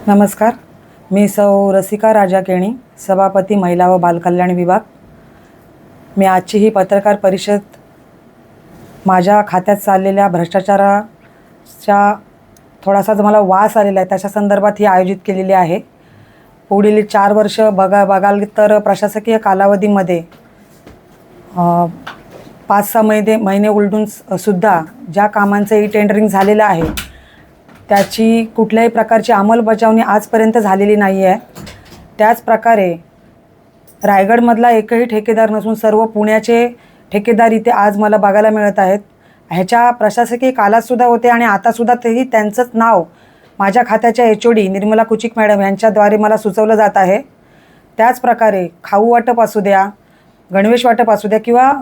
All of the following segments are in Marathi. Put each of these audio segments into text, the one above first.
नमस्कार. मी सौ रसिका राजा केणी, सभापती महिला व बालकल्याण विभाग. मी आजची ही पत्रकार परिषद माझ्या खात्यात चाललेल्या भ्रष्टाचाराच्या थोडासा जो मला वास आलेला आहे त्याच्या संदर्भात ही आयोजित केलेली आहे. पुढील 4 वर्ष बघाल तर प्रशासकीय कालावधीमध्ये 5-6 महिने उलटून सुद्धा ज्या कामांचं टेंडरिंग झालेलं आहे त्याची कुठल्याही प्रकारची अंमलबजावणी आजपर्यंत झालेली नाही आहे. त्याचप्रकारे रायगडमधला एकही ठेकेदार नसून सर्व पुण्याचे ठेकेदार इथे आज मला बघायला मिळत आहेत. ह्याच्या प्रशासकीय कालातसुद्धा होते आणि आतासुद्धा तेही त्यांचंच नाव माझ्या खात्याच्या HOD निर्मला कुचिक मॅडम यांच्याद्वारे मला सुचवलं जात आहे. त्याचप्रकारे खाऊ वाटप असू द्या, गणवेश वाटप असू द्या किंवा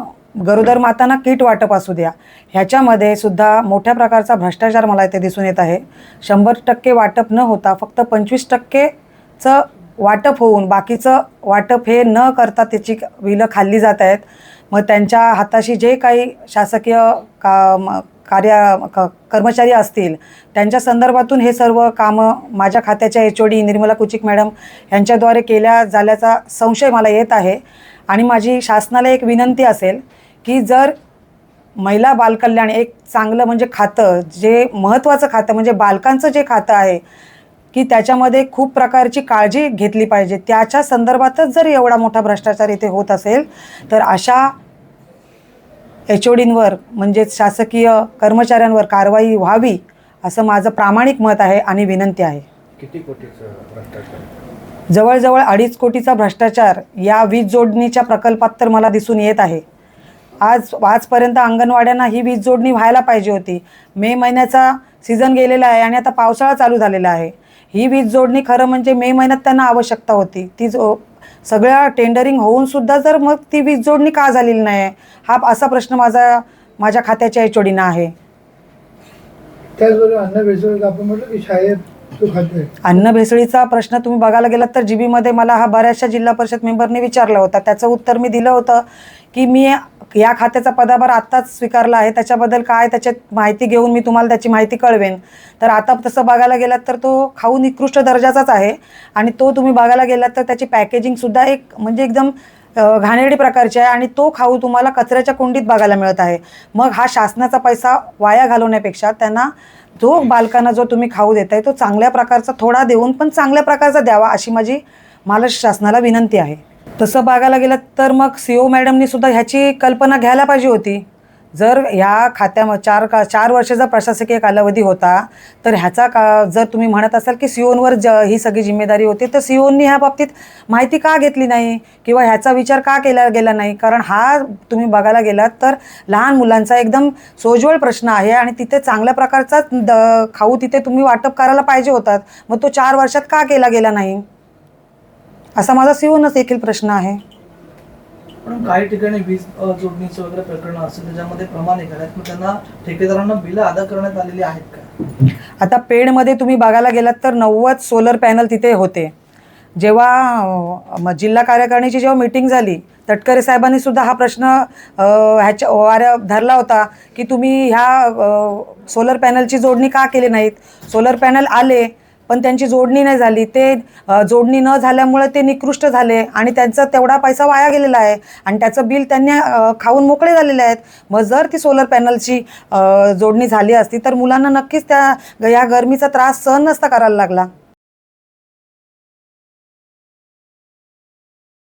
गरोदर मातांना किट वाटप असू द्या, ह्याच्यामध्ये सुद्धा मोठ्या प्रकारचा भ्रष्टाचार मला इथे दिसून येत आहे. 100% वाटप न होता फक्त 25%चं वाटप होऊन बाकीचं वाटप हे न करता त्याची बिलं खाल्ली जात आहेत. मग त्यांच्या हाताशी जे काही शासकीय कर्मचारी असतील त्यांच्या संदर्भातून हे सर्व कामं माझ्या खात्याच्या HOD निर्मला कुचिक मॅडम यांच्याद्वारे केल्या झाल्याचा संशय मला येत आहे. आणि माझी शासनाला एक विनंती असेल की जर महिला बालकल्याण एक चांगलं म्हणजे खातं, जे महत्त्वाचं खातं म्हणजे बालकांचं जे खातं आहे की त्याच्यामध्ये खूप प्रकारची काळजी घेतली पाहिजे, त्याच्या संदर्भातच जर एवढा मोठा भ्रष्टाचार इथे होत असेल तर अशा HODंवर म्हणजेच शासकीय कर्मचाऱ्यांवर कारवाई व्हावी असं माझं प्रामाणिक मत आहे आणि विनंती आहे. किती कोटीचं भ्रष्टाचार? जवळजवळ 2.5 कोटीचा भ्रष्टाचार या वीज जोडणीच्या प्रकल्पात तर मला दिसून येत आहे. आजपर्यंत अंगणवाड्यांना ही वीज जोडणी व्हायला पाहिजे होती. मे महिन्याचा सीझन गेलेला आहे आणि आता पावसाळा चालू झालेला आहे. ही वीज जोडणी खरं म्हणजे मे महिन्यात त्यांना आवश्यकता होती. ती सगळ्या टेंडरिंग होऊनसुद्धा जर मग ती वीज जोडणी का झालेली नाही, हा असा प्रश्न माझ्या खात्याच्या HODना आहे. त्याचबरोबर अन्न भेसळ आपण म्हटलं की शाळेत अन्न भेसळीचा प्रश्न तुम्ही बघायला गेलात तर GB मला हा बऱ्याचशा जिल्हा परिषद मेंबरने विचारला होता. त्याचं उत्तर मी दिलं होतं की मी या खात्याचा पदाभार आत्ताच स्वीकारला आहे, त्याच्याबद्दल काय त्याच्यात माहिती घेऊन मी तुम्हाला त्याची माहिती कळवेन. तर आता तसं बघायला गेलात तर तो खाऊ निकृष्ट दर्जाचाच आहे आणि तो तुम्ही बघायला गेलात तर त्याची पॅकेजिंगसुद्धा एक म्हणजे एकदम घाणेरडी प्रकारची आहे आणि तो खाऊ तुम्हाला कचऱ्याच्या कुंडीत बघायला मिळत आहे. मग हा शासनाचा पैसा वाया घालवण्यापेक्षा त्यांना जो बालकांना जो तुम्ही खाऊ देताय तो चांगल्या प्रकारचा थोडा देऊन पण चांगल्या प्रकारचा द्यावा अशी मला शासनाला विनंती आहे. तसं बघायला गेलं तर मग CO मॅडमनी सुद्धा ह्याची कल्पना घ्यायला पाहिजे होती. जर ह्या खात्यामध्ये 4 वर्षाचा प्रशासकीय कालावधी होता तर ह्याचा जर तुम्ही म्हणत असाल की COंवर ही सगळी जिम्मेदारी होती तर COंनी ह्या बाबतीत माहिती का घेतली नाही किंवा ह्याचा विचार का केला गेला नाही. कारण हा तुम्ही बघायला गेलात तर लहान मुलांचा एकदम सोज्वळ प्रश्न आहे आणि तिथे चांगल्या प्रकारचा खाऊ तिथे तुम्ही वाटप करायला पाहिजे होतात. मग तो 4 वर्षात का केला गेला नाही असा माझा COनच देखील प्रश्न आहे. पण काही ठिकाणी वीज जोडणीचं वगैरे प्रकरण असतं त्याच्यामध्ये प्रमाणित आहेत, मग त्यांना ठेकेदारांना बिलं अदा करण्यात आलेली आहेत का? आता पेडमध्ये तुम्ही बघायला गेलात तर 90 सोलर पॅनल तिथे होते. जेव्हा जिल्हा कार्यकारिणीची जेव्हा मीटिंग झाली तटकरे साहेबांनी सुद्धा हा प्रश्न धरला होता की तुम्ही ह्या सोलर पॅनलची जोडणी का केली नाहीत. सोलर पॅनल आले पण त्यांची जोडणी नाही झाली. ते जोडणी न झाल्यामुळे ते निकृष्ट झाले आणि त्यांचा तेवढा पैसा वाया गेलेला आहे आणि त्याचं बिल त्यांनी खाऊन मोकळे झालेले आहेत. मग जर ती सोलर पॅनलची जोडणी झाली असती तर मुलांना नक्कीच या गरमीचा त्रास सहन नसता करायला लागला.